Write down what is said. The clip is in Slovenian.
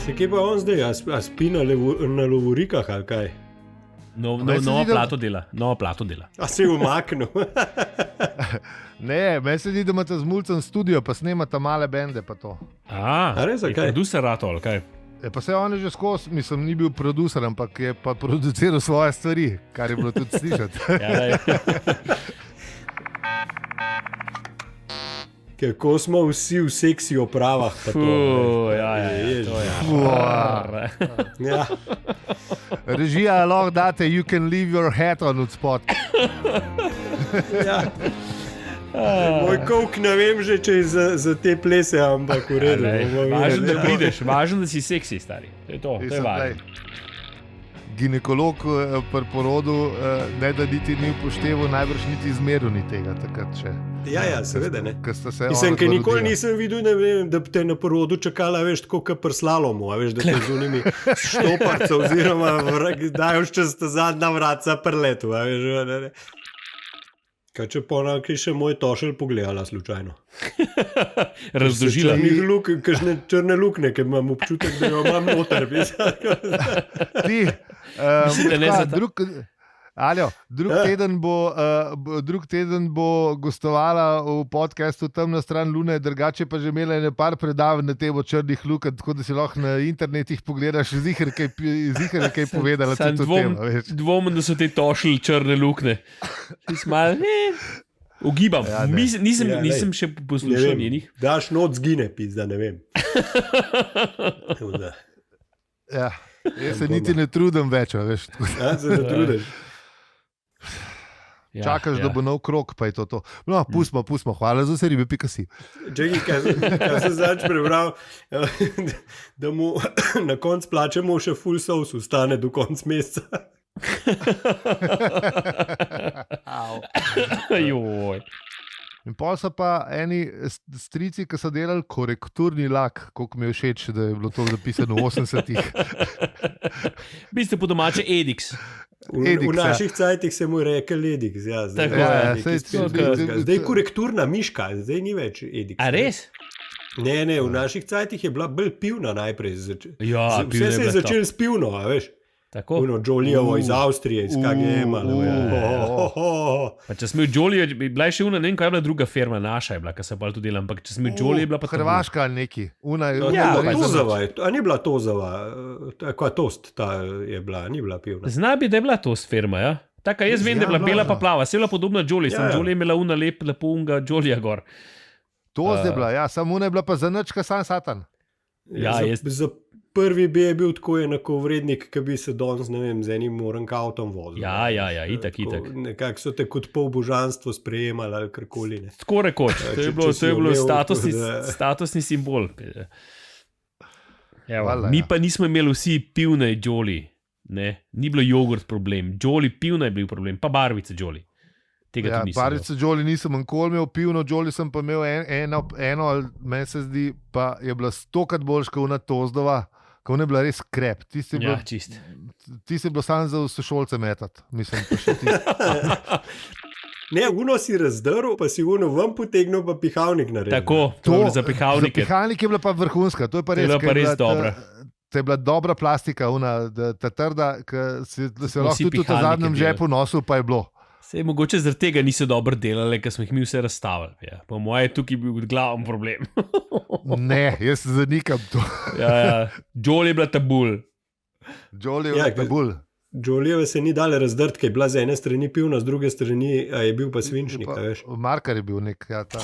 Se kje pa on zdaj, a spi na lovorikah ali kaj? Novo plato dela. A se je umaknil? Ne, meni se zdi, da imate z Mulcem studio, pa snemata male bende pa to. A res, je zakaj? producer rato, ali kaj? Pa se on je že skozi, mislim, ni bil producer, ampak je pa produciral svoje stvari, kar je bilo tudi slišati. Kako smo vsi v seksi opravah. Pa to, ja. Režija lahko date, you can leave your hat on od spot. Ja. Moj kovk ne vem že, če je za te plese, ampak v redu. Važno, da prideš, važno, da si seksi, stari. To je to, to je važno. Ginekolog pri porodu ne da niti ni upošteval, najbrž niti izmeril ni tega takrat še. Ja, seveda ne. Mislim, ker nikoli nisem videl, ne vem, da bi te na porodu čakala, veš, tako kot pri slalomu, a veš, da te z unimi štoparca oziroma dajo čez ta zadnja vratca pri letu, a veš, ne. Kaj če ponaki še moj tošelj pogledala slučajno. Razdožila. Kakšne črne lukne, ker imam občutek, da jo imam noter. Ti, drug teden bo gostovala v podcastu Temna stran Lune, drugače pa že imela nekaj predavanj na temo črnih lukenj, tako da si lahko na internetih pogledaš, ziher kaj povedala. Dvomim, da so te tošli črne lukne. Ugibam, nisem še poslušal njenih. Daš not zgine, pizda, ne vem. Ja, jaz se niti ne trudim več, veš. Ja, se ne trudiš. Čakaš, da bo nov krok, pa je to. No, pustimo, hvala za vse ribe, pikasi. Čekaj, kaj sem zadnjič prebral, da mu na koncu plačemo še full sauce, ustane do konc meseca. In pol so pa eni strici, ki so delali korekturni lak, koliko mi je všeč, da je bilo to zapisano v 80-ih. V bistvu po domače Edix. V naših cajtih se mu rekel Edix. Ja, zdaj je korekturna miška, zdaj ni več Edix. A res? Ne, v naših cajtih je bila bolj pivna najprej. Vse se je začel s pivno, a veš? Tako? Jolijevo iz Avstrije, iz KGM-a. Če smo v Jolije, bila je še una, ne vem, kaj je bila druga firma, naša je bila, ki se pa tu dela, ampak če smo v Jolije, je bila pa Hrvaška ali neki. Tozava, a ni bila Tozava, koja Tost ta je bila, ni bila pivna. Zna bi, da je bila Tost firma, ja? Taka, jaz vem, da je bila bela pa plava, se je bila podobna Jolije, sem Jolije imela una lepo unga Jolija gor. Tost je bila, ja, samo una je bila pa za nička sam satan. Ja, za prvi bi je bil tako enakovrednik, ki bi se danes, ne vem, z enim avtom vozil. Ja, itak. Nekako so te kot pol božanstvo sprejemali ali karkoli. Tako rekoč, to je bilo statusni simbol. Mi pa nismo imeli vsi pivne Joli, ni bilo jogurt problem, Joli pivna je bil problem, pa barvice Joli. Barvice Joli nisem nikoli imel, pivno Joli sem pa imel eno, meni se zdi, pa je bila 100krat boljša kot ona Tozdova, ko ona je bila res krep. Ti si bil sam za sošolce metati, mislim, pa še ti. Ne, uno si razdrl, pa si uno ven potegnil, pa pihalnik naredil. Tako, to za pihalnike. Za pihalnik je bila pa vrhunska, to je pa res. To je pa res dobra. To je bila dobra plastika, ta trda, ki se lahko tudi v zadnjem žepu nosil, pa je bilo. Sej mogoče zaradi tega niso dobro delali, ker smo jih mi vse razstavili. Ja. Po moje tukaj bil glaven problem. Ne, jaz zanikam to. Joli je bila tabul. Jolijeve se ni dale razdrt, ker je bila z ene strani pivna, z druge strani je bil pa svinčnik. Markar je bil nek, ja, ta.